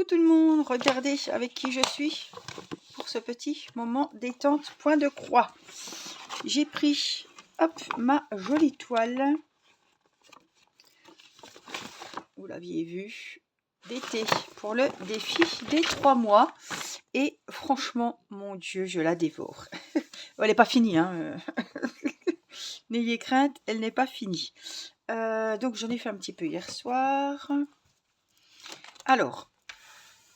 tout le monde, regardez avec qui je suis pour ce petit moment détente point de croix. J'ai pris ma jolie toile, vous l'aviez vu, d'été pour le défi des 3 mois et franchement, mon Dieu, je la dévore. Elle n'est pas finie, hein. N'ayez crainte, elle n'est pas finie. Donc j'en ai fait un petit peu hier soir. Alors,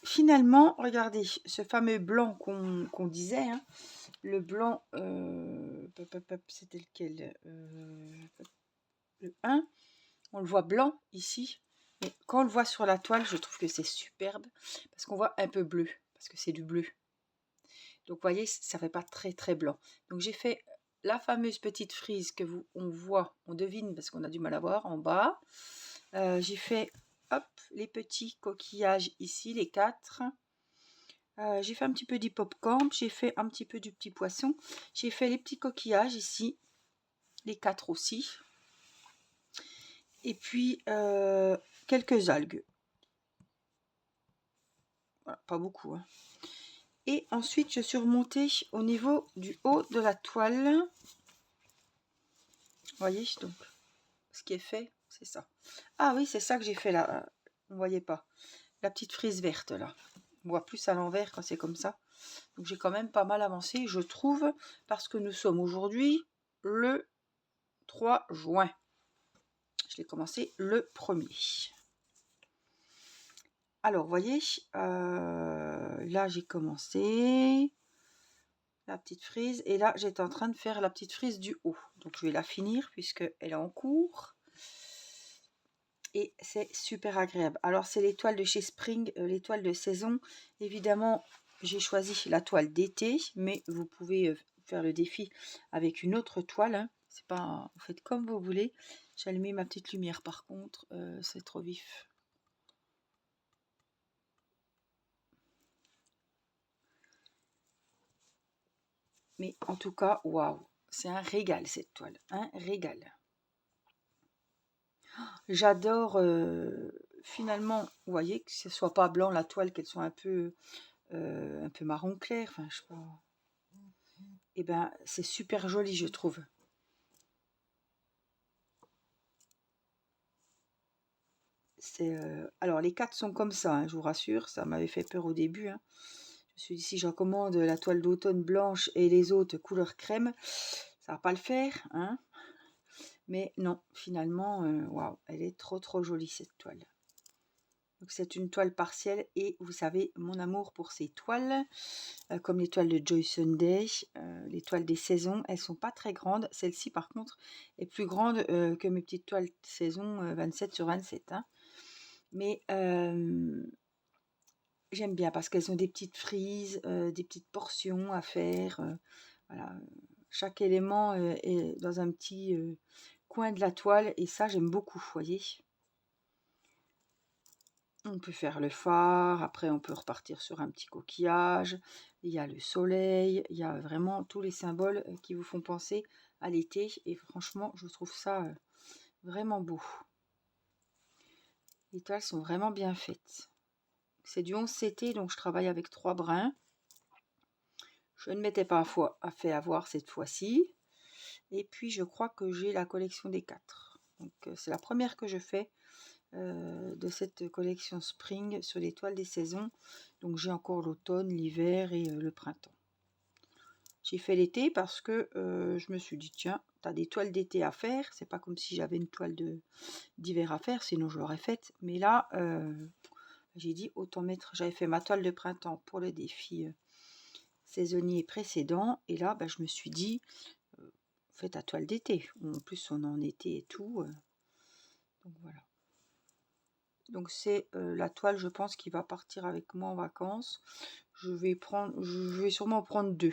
finalement, regardez, ce fameux blanc qu'on disait, hein, le blanc, c'était lequel, le 1, on le voit blanc ici, mais quand on le voit sur la toile, je trouve que c'est superbe, parce qu'on voit un peu bleu, parce que c'est du bleu. Donc, vous voyez, ça ne fait pas très très blanc. Donc, j'ai fait la fameuse petite frise que on voit, on devine, parce qu'on a du mal à voir en bas. J'ai fait, les petits coquillages ici, les 4. J'ai fait un petit peu d'hippocampe, j'ai fait un petit peu du petit poisson, j'ai fait les petits coquillages ici, les 4 aussi, et puis quelques algues, voilà, pas beaucoup, hein. Et ensuite je suis remontée au niveau du haut de la toile, vous voyez, donc ce qui est fait, c'est ça. Ah oui, c'est ça que j'ai fait là, on ne voyait pas, la petite frise verte là, on voit plus à l'envers quand c'est comme ça. Donc j'ai quand même pas mal avancé, je trouve, parce que nous sommes aujourd'hui le 3 juin. Je l'ai commencé le 1er. Alors, vous voyez, là j'ai commencé la petite frise et là j'étais en train de faire la petite frise du haut. Donc je vais la finir puisqu'elle est en cours. Et c'est super agréable. Alors c'est les toiles de chez Spring, les toiles de saison. Évidemment, j'ai choisi la toile d'été, mais vous pouvez faire le défi avec une autre toile, hein. C'est pas, vous faites comme vous voulez. J'ai allumé ma petite lumière par contre, c'est trop vif. Mais en tout cas, waouh, c'est un régal cette toile, un régal. J'adore finalement, vous voyez, que ce soit pas blanc la toile, qu'elle soit un peu marron clair, enfin je sais pas. Et ben c'est super joli je trouve. C'est alors les 4 sont comme ça, hein, je vous rassure, ça m'avait fait peur au début, hein. Je me suis dit si je recommande la toile d'automne blanche et les autres couleur crème, ça va pas le faire, hein. Mais non, finalement, waouh, elle est trop trop jolie cette toile. Donc c'est une toile partielle et vous savez mon amour pour ces toiles, comme les toiles de Joy Sunday, les toiles des saisons, elles sont pas très grandes. Celle-ci par contre est plus grande que mes petites toiles de saison 27 sur 27, hein. Mais j'aime bien parce qu'elles ont des petites frises, des petites portions à faire. Voilà, chaque élément est dans un petit coin de la toile et ça j'aime beaucoup, vous voyez. On peut faire le phare, après on peut repartir sur un petit coquillage, il y a le soleil, il y a vraiment tous les symboles qui vous font penser à l'été et franchement je trouve ça vraiment beau. Les toiles sont vraiment bien faites. C'est du 11 CT donc je travaille avec 3 brins. Je ne m'étais pas fait avoir cette fois-ci. Et puis je crois que j'ai la collection des 4. Donc c'est la première que je fais de cette collection Spring sur les toiles des saisons. Donc j'ai encore l'automne, l'hiver et le printemps. J'ai fait l'été parce que je me suis dit tiens, tu as des toiles d'été à faire. C'est pas comme si j'avais une toile d'hiver à faire, sinon je l'aurais faite. Mais là, j'ai dit autant mettre. J'avais fait ma toile de printemps pour le défi saisonnier précédent. Et là, je me suis dit fais ta toile d'été. En plus, on est en été et tout. Donc voilà. Donc c'est la toile, je pense, qui va partir avec moi en vacances. Je vais sûrement prendre 2.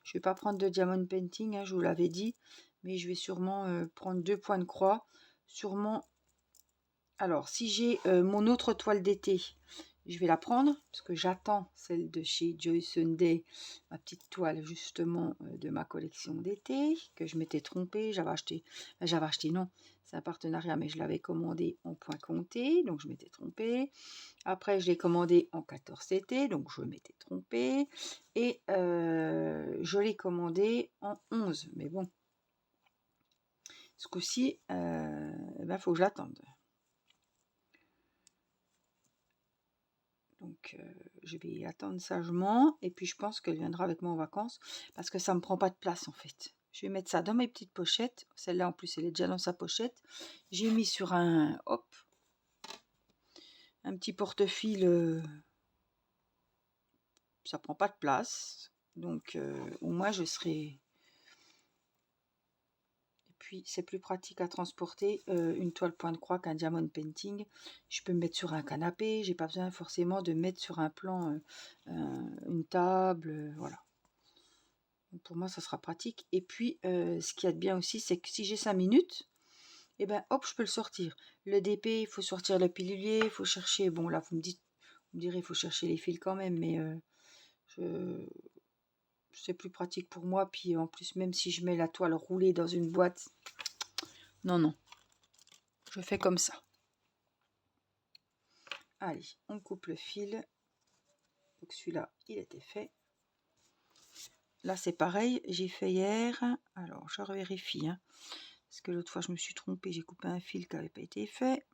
Je vais pas prendre de diamond painting, hein, je vous l'avais dit, mais je vais sûrement prendre 2 points de croix. Sûrement. Alors, si j'ai mon autre toile d'été, je vais la prendre parce que j'attends celle de chez Joy Sunday, ma petite toile justement de ma collection d'été que je m'étais trompée. J'avais acheté non, c'est un partenariat, mais je l'avais commandé en point compté, donc je m'étais trompée. Après, je l'ai commandé en 14 TT, donc je m'étais trompée. Et je l'ai commandé en 11, mais bon, ce coup-ci, ben, faut que je l'attende. Donc, je vais attendre sagement. Et puis, je pense qu'elle viendra avec moi en vacances. Parce que ça ne me prend pas de place, en fait. Je vais mettre ça dans mes petites pochettes. Celle-là, en plus, elle est déjà dans sa pochette. J'ai mis sur un... Hop. Un petit porte-fil. Ça prend pas de place. Donc, au moins, je serai... Puis c'est plus pratique à transporter une toile point de croix qu'un diamond painting. Je peux me mettre sur un canapé, j'ai pas besoin forcément de mettre sur un plan une table, voilà. Donc pour moi ça sera pratique. Et puis ce qu'il y a de bien aussi, c'est que si j'ai 5 minutes, et ben hop, je peux le sortir. Le DP, il faut sortir le pilulier, il faut chercher, bon là vous me direz il faut chercher les fils quand même, mais c'est plus pratique pour moi. Puis en plus, même si je mets la toile roulée dans une boîte, non. Je fais comme ça. Allez, on coupe le fil. Donc celui-là, il était fait. Là, c'est pareil, j'ai fait hier. Alors, je revérifie. Hein, parce que l'autre fois, je me suis trompée. J'ai coupé un fil qui n'avait pas été fait.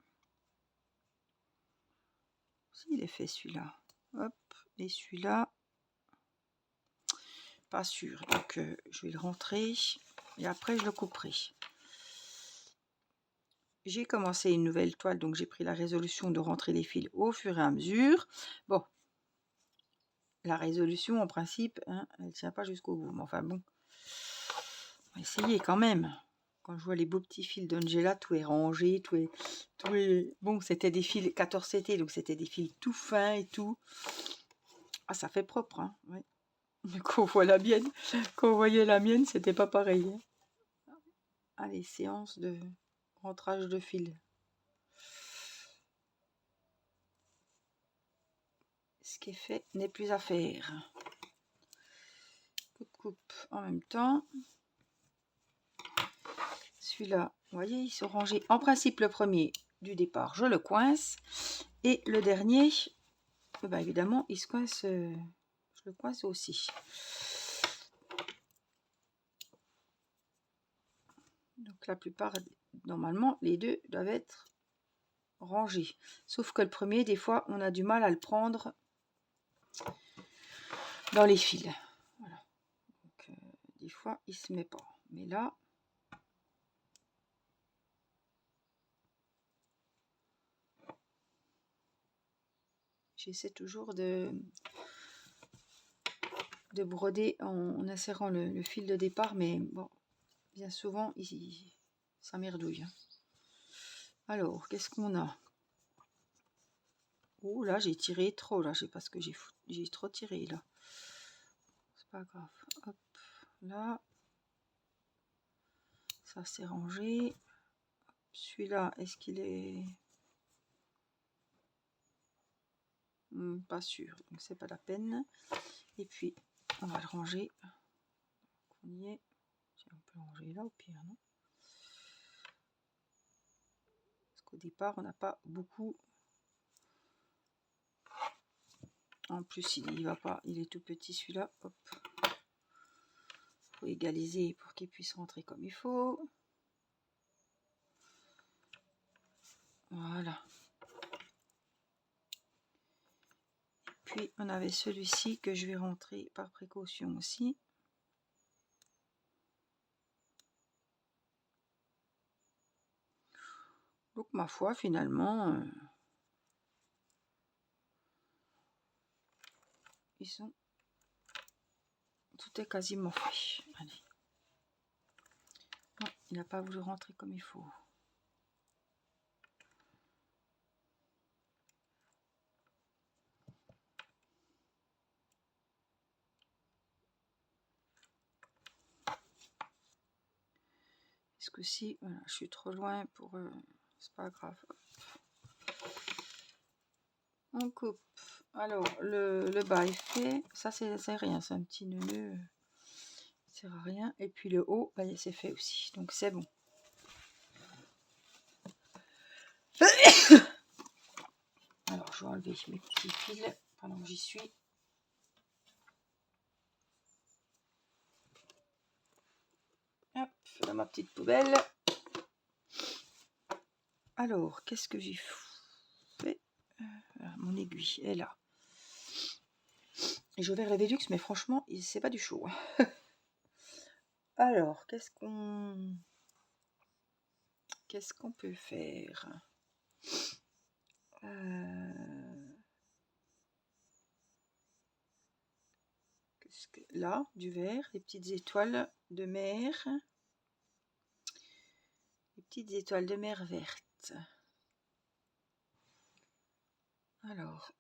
Si, il est fait celui-là. Hop, et celui-là, pas sûr. Donc, je vais le rentrer. Et après, je le couperai. J'ai commencé une nouvelle toile, donc j'ai pris la résolution de rentrer les fils au fur et à mesure. Bon, la résolution, en principe, hein, elle ne tient pas jusqu'au bout. Mais enfin bon, on va essayer quand même. Quand je vois les beaux petits fils d'Angela, tout est rangé, tout est... Bon, c'était des fils 14 CT, donc c'était des fils tout fins et tout. Ah, ça fait propre, hein, ouais. Mais quand on voit la mienne, quand on voyait la mienne, c'était pas pareil. Hein. Allez, séance de rentrage de fil. Ce qui est fait n'est plus à faire. Coupe en même temps. Celui-là, vous voyez, ils sont rangés. En principe, le premier du départ, je le coince. Et le dernier, ben évidemment, il se coince, je le coince aussi. Donc la plupart, normalement, les deux doivent être rangés. Sauf que le premier, des fois, on a du mal à le prendre dans les fils. Voilà. Donc, des fois, il se met pas. Mais là, j'essaie toujours de broder en insérant le fil de départ, mais bon, bien souvent, ça merdouille. Alors, qu'est-ce qu'on a? Oh là, j'ai tiré trop, là, je sais pas ce que j'ai trop tiré, là. C'est pas grave. Hop, là. Ça, c'est rangé. Celui-là, est-ce qu'il est... pas sûr, donc c'est pas la peine. Et puis, on va le ranger. On y est. On peut le ranger là, au pire, non? Parce qu'au départ, on n'a pas beaucoup... En plus, il va pas, il est tout petit celui-là. Hop. Faut égaliser pour qu'il puisse rentrer comme il faut. Voilà. Puis on avait celui-ci que je vais rentrer par précaution aussi. Donc ma foi, finalement, ils sont... Tout est quasiment fait. Allez. Non, il n'a pas voulu rentrer comme il faut. Parce que si, voilà, je suis trop loin pour... c'est pas grave. On coupe. Alors, le bas est fait. Ça, c'est rien. C'est un petit nœud. Ça sert à rien. Et puis le haut, bah, c'est fait aussi. Donc, c'est bon. Alors, je vais enlever mes petits fils pendant que j'y suis. Hop, dans ma petite poubelle. Alors, qu'est-ce que j'ai fait? Mon aiguille est là. Et j'ai ouvert la Velux, mais franchement, c'est pas du chaud. Alors, qu'est-ce qu'on peut faire? Là, du vert, les petites étoiles de mer. Les petites étoiles de mer vertes. Alors,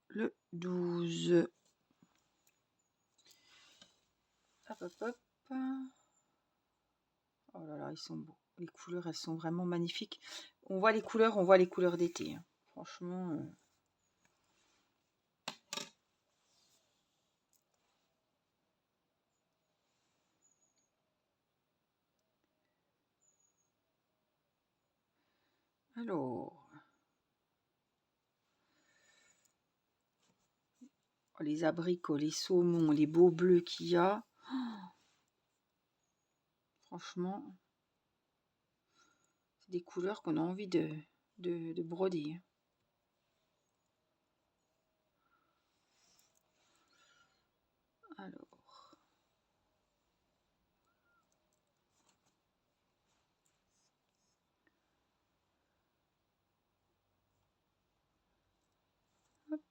le 12. Hop, hop, hop. Oh là là, ils sont beaux. Les couleurs, elles sont vraiment magnifiques. On voit les couleurs d'été. Hein. Franchement... Alors... Oh, les abricots, les saumons, les beaux bleus qu'il y a. Oh, franchement... C'est des couleurs qu'on a envie de broder. Alors... Hop.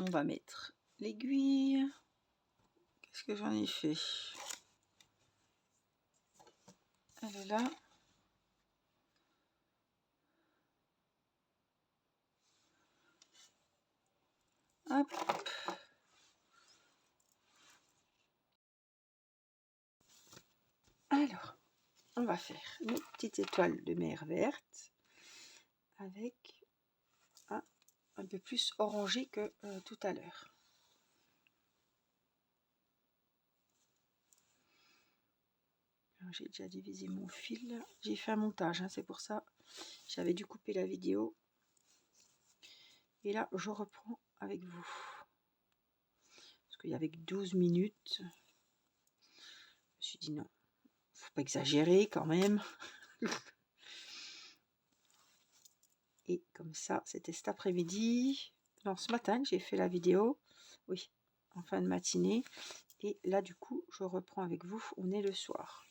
On va mettre l'aiguille. Qu'est-ce que j'en ai fait? Elle est là. Hop. Alors, on va faire une petite étoile de mer verte avec un peu plus orangé que tout à l'heure. J'ai déjà divisé mon fil. J'ai fait un montage, hein, c'est pour ça. J'avais dû couper la vidéo. Et là, je reprends avec vous. Parce qu'il y avait 12 minutes. Je me suis dit non, faut pas exagérer quand même. Et comme ça, c'était cet après-midi. Non, ce matin que j'ai fait la vidéo. Oui, en fin de matinée. Et là, du coup, je reprends avec vous. On est le soir.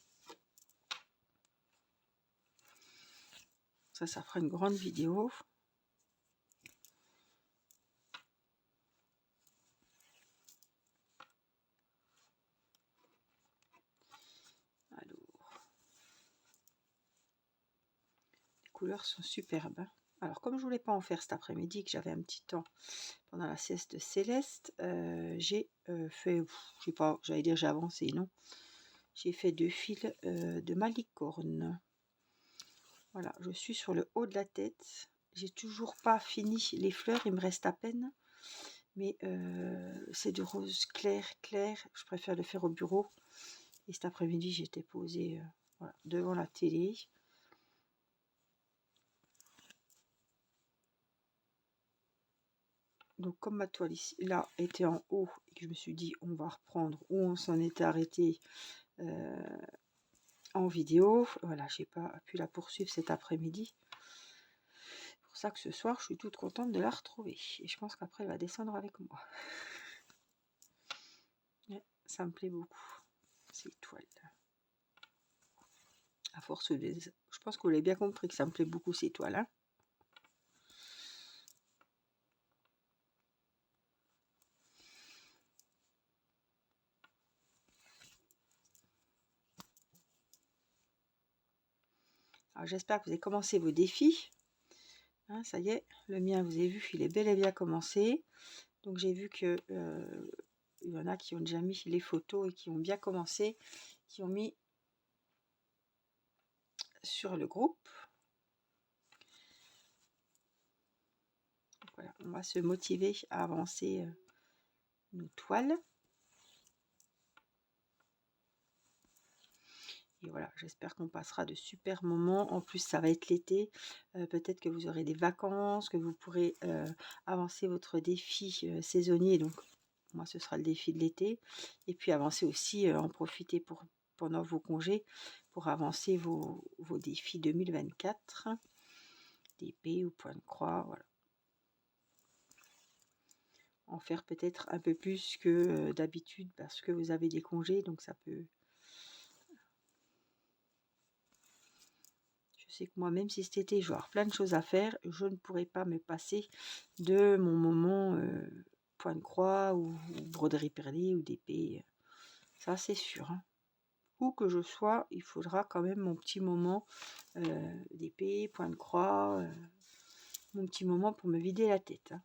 Ça fera une grande vidéo. Alors, les couleurs sont superbes. Hein. Alors, comme je voulais pas en faire cet après-midi, que j'avais un petit temps pendant la sieste de Céleste, j'ai fait, je sais pas, j'allais dire j'ai avancé, non. J'ai fait 2 fils de malicorne. Voilà, je suis sur le haut de la tête. J'ai toujours pas fini les fleurs, il me reste à peine. Mais c'est du rose clair. Je préfère le faire au bureau. Et cet après-midi, j'étais posée voilà, devant la télé. Donc comme ma toile ici, là était en haut et que je me suis dit on va reprendre où on s'en était arrêté en vidéo. Voilà, j'ai pas pu la poursuivre cet après-midi. C'est pour ça que ce soir, je suis toute contente de la retrouver. Et je pense qu'après, elle va descendre avec moi. Ouais, ça me plaît beaucoup, ces toiles. À force de... Je pense que vous l'avez bien compris que ça me plaît beaucoup, ces toiles. Hein. Alors j'espère que vous avez commencé vos défis. Hein, ça y est, le mien, vous avez vu, il est bel et bien commencé. Donc j'ai vu que il y en a qui ont déjà mis les photos et qui ont bien commencé. qui ont mis sur le groupe. Voilà, on va se motiver à avancer nos toiles. Et voilà, j'espère qu'on passera de super moments. En plus, ça va être l'été. Peut-être que vous aurez des vacances, que vous pourrez avancer votre défi saisonnier. Donc, moi, ce sera le défi de l'été. Et puis, avancer aussi, en profiter pendant vos congés pour avancer vos défis 2024. D'épée ou point de croix, voilà. En faire peut-être un peu plus que d'habitude parce que vous avez des congés. Donc, ça peut... Je sais que moi, même si cet été, je vais avoir plein de choses à faire, je ne pourrai pas me passer de mon moment point de croix ou broderie perlée ou d'épée. Ça, c'est sûr. Hein. Où que je sois, il faudra quand même mon petit moment d'épée, point de croix, mon petit moment pour me vider la tête. Hein.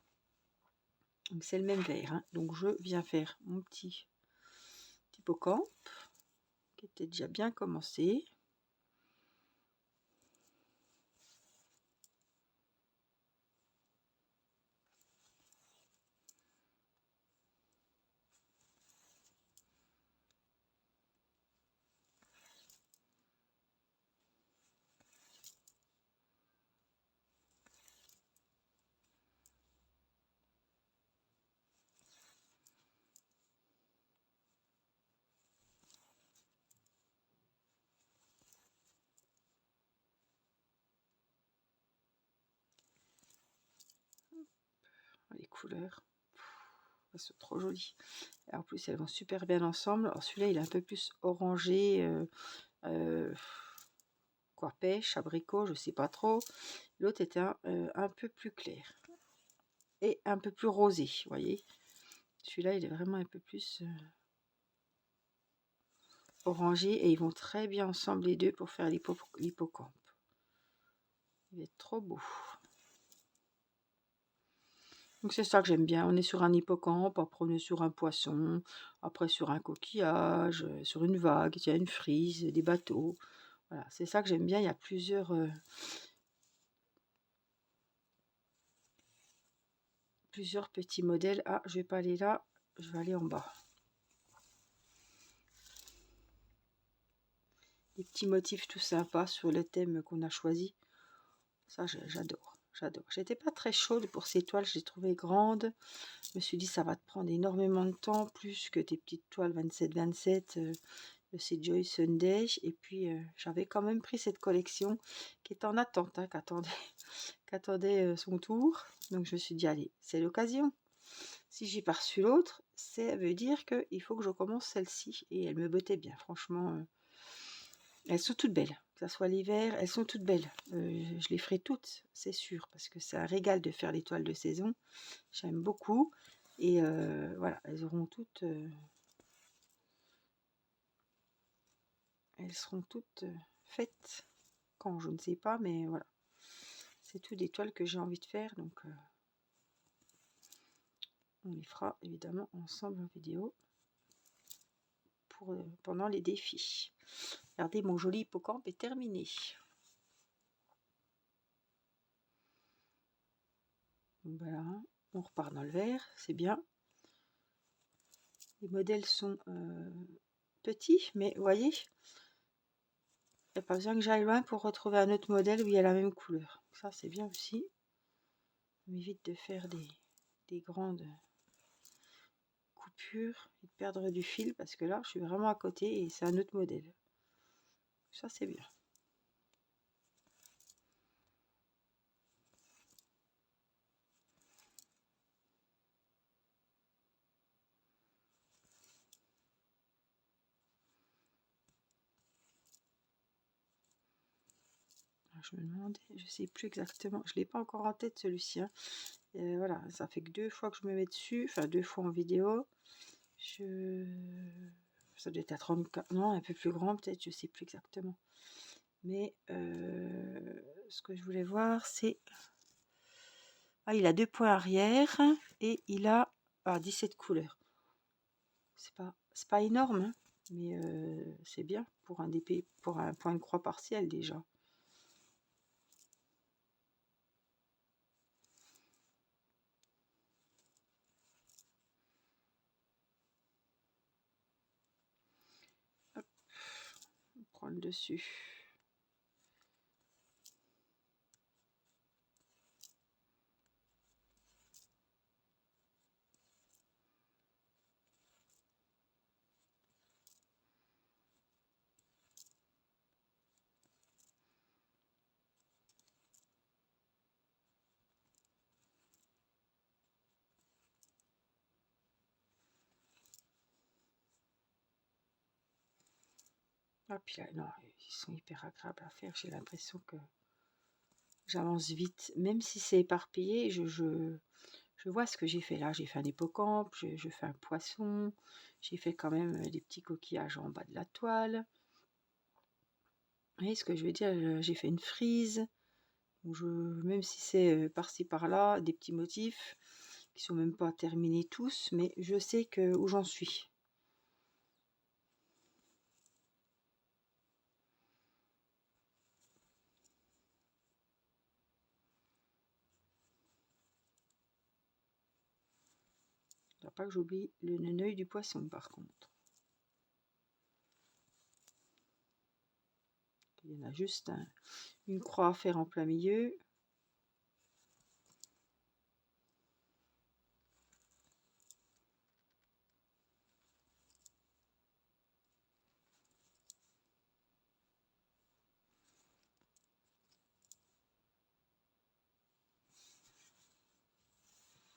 Donc, c'est le même verre. Hein. Donc, je viens faire mon petit hippocampe qui était déjà bien commencé. Les couleurs, elles sont trop jolies. Et en plus, elles vont super bien ensemble. Alors celui-là, il est un peu plus orangé, quoi, pêche, abricot, je sais pas trop. L'autre était un peu plus clair et un peu plus rosé, vous voyez. Celui-là, il est vraiment un peu plus orangé et ils vont très bien ensemble les deux pour faire l'hippocampe. Il est trop beau. Donc c'est ça que j'aime bien. On est sur un hippocampe, après on est sur un poisson, après sur un coquillage, sur une vague, il y a une frise, des bateaux. Voilà, c'est ça que j'aime bien. Il y a plusieurs petits modèles. Ah, je vais pas aller là, je vais aller en bas. Des petits motifs tout sympas sur le thème qu'on a choisi. Ça, j'adore. J'adore. J'étais pas très chaude pour ces toiles, je les trouvais grandes. Je me suis dit, ça va te prendre énormément de temps, plus que tes petites toiles 27-27 de ces Joy Sunday. Et puis, j'avais quand même pris cette collection qui est en attente, hein, qu'attendait son tour. Donc, je me suis dit, allez, c'est l'occasion. Si j'ai pas reçu l'autre, ça veut dire qu'il faut que je commence celle-ci. Et elle me bottait bien, franchement. Elles sont toutes belles, que ce soit l'hiver, elles sont toutes belles. Je les ferai toutes, c'est sûr, parce que c'est un régal de faire les toiles de saison. J'aime beaucoup. Et voilà, elles auront toutes... elles seront toutes faites quand, je ne sais pas, mais voilà. C'est tout des toiles que j'ai envie de faire, donc on les fera évidemment ensemble en vidéo pendant les défis. Regardez, mon joli hippocampe est terminé. Voilà, on repart dans le vert, c'est bien. Les modèles sont petits, mais vous voyez, il n'y a pas besoin que j'aille loin pour retrouver un autre modèle où il y a la même couleur. Ça, c'est bien aussi. Ça m'évite de faire des grandes coupures et de perdre du fil, parce que là, je suis vraiment à côté et c'est un autre modèle. Ça, c'est bien. Je me demandais, je sais plus exactement, je l'ai pas encore en tête celui-ci. Hein. Voilà, ça fait que 2 fois que je me mets dessus, enfin 2 fois en vidéo. Ça doit être à 34, non, un peu plus grand peut-être, je sais plus exactement. Mais ce que je voulais voir, c'est... Ah, il a 2 points arrière et il a 17 couleurs. C'est pas énorme, hein, Mais c'est bien pour un DP, pour un point de croix partiel déjà. Hop, on prend le dessus. Ah, puis là, non, ils sont hyper agréables à faire. J'ai l'impression que j'avance vite, même si c'est éparpillé. Je vois ce que j'ai fait là. J'ai fait un hippocampe, je fais un poisson, j'ai fait quand même des petits coquillages en bas de la toile. Vous voyez ce que je veux dire? J'ai fait une frise, où même si c'est par-ci par-là, des petits motifs qui sont même pas terminés tous, mais je sais où j'en suis. Il ne faudra pas que j'oublie le neneuil du poisson par contre. Il y en a juste une croix à faire en plein milieu.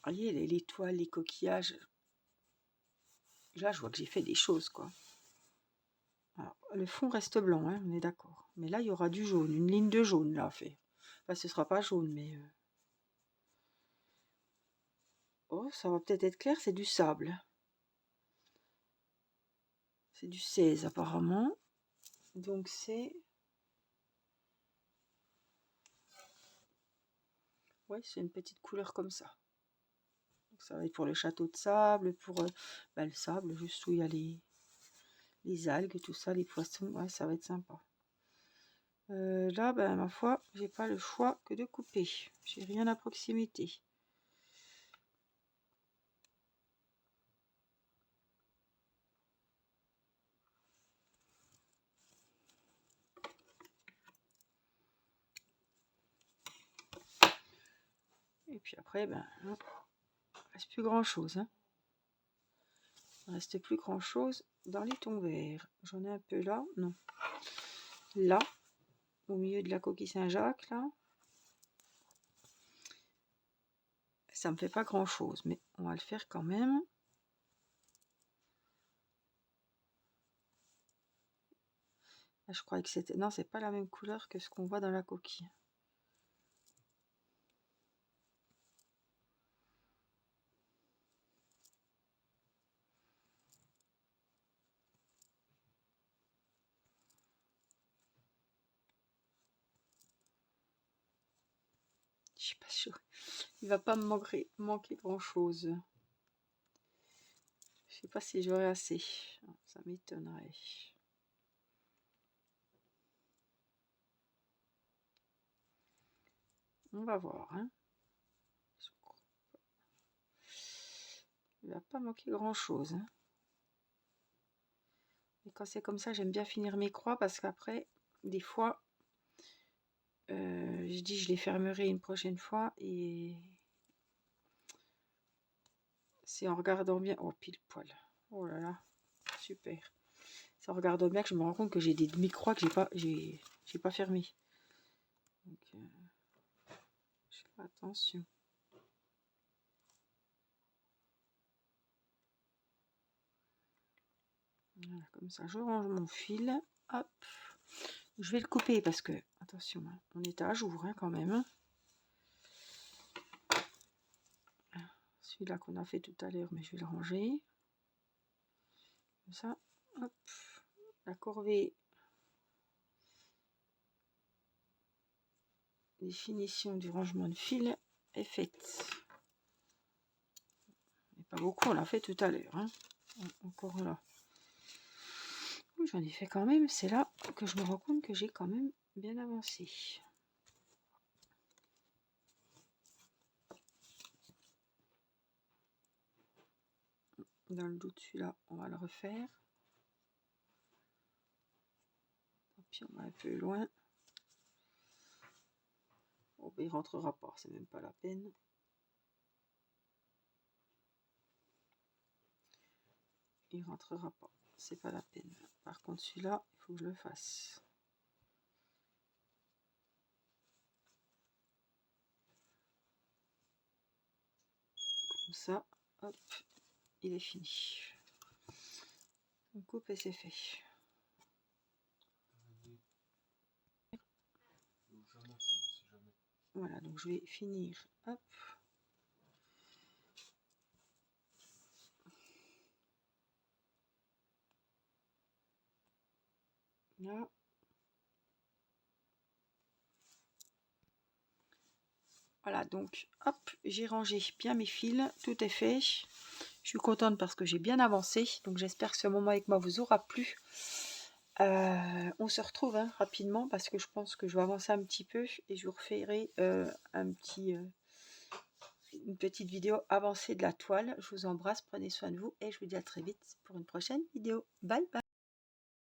Vous voyez, les toiles, les coquillages. Là, je vois que j'ai fait des choses, quoi. Alors, le fond reste blanc, hein, on est d'accord. Mais là, il y aura du jaune, une ligne de jaune, là, fait. Enfin, ce sera pas jaune, mais... Oh, ça va peut-être être clair, c'est du sable. C'est du 16, apparemment. Donc, c'est... Ouais, c'est une petite couleur comme ça. Donc, ça va être pour le château de sable, pour le sable, juste où il y a les algues, tout ça, les poissons. Ouais, ça va être sympa. Là, ben, ma foi, j'ai pas le choix que de couper. J'ai rien à proximité. Et puis après, ben, il ne reste plus grand chose. Hein. Il ne reste plus grand chose dans les tons verts. J'en ai un peu là, non. Là, au milieu de la coquille Saint-Jacques, là. Ça me fait pas grand chose, mais on va le faire quand même. Là, je croyais que c'était... Non, c'est pas la même couleur que ce qu'on voit dans la coquille. Je suis pas sûre. Il va pas me manquer grand chose. Je sais pas si j'aurai assez. Ça m'étonnerait. On va voir. Hein. Il va pas manquer grand chose. Hein. Et quand c'est comme ça, j'aime bien finir mes croix parce qu'après, des fois, je dis je les fermerai une prochaine fois et c'est en regardant bien. Oh, pile poil. Oh là là, super. C'est en regardant bien que je me rends compte que j'ai des demi-croix que j'ai pas fermées. Donc, je fais attention. Voilà, comme ça, je range mon fil. Hop. Je vais le couper parce que, attention, hein, on est à jour hein, quand même. Celui-là qu'on a fait tout à l'heure, mais je vais le ranger. Comme ça, hop. La corvée des finitions du rangement de fil est faite. Mais pas beaucoup, on l'a fait tout à l'heure. Hein. Encore là. j'en ai fait quand même. C'est là que je me rends compte que j'ai quand même bien avancé. Dans le doute, celui-là, on va le refaire. Tant pis, on va un peu loin. Oh, ben, il rentrera pas, c'est même pas la peine. Il rentrera pas, c'est pas la peine. Par contre, celui-là, il faut que je le fasse. Comme ça, hop, il est fini. On coupe et c'est fait. Voilà, donc je vais finir. Hop. Là. Voilà, donc hop, j'ai rangé bien mes fils, tout est fait. Je suis contente parce que j'ai bien avancé, donc j'espère que ce moment avec moi vous aura plu. On se retrouve rapidement parce que je pense que je vais avancer un petit peu et je vous referai une petite vidéo avancée de la toile. Je vous embrasse, prenez soin de vous et je vous dis à très vite pour une prochaine vidéo. Bye bye.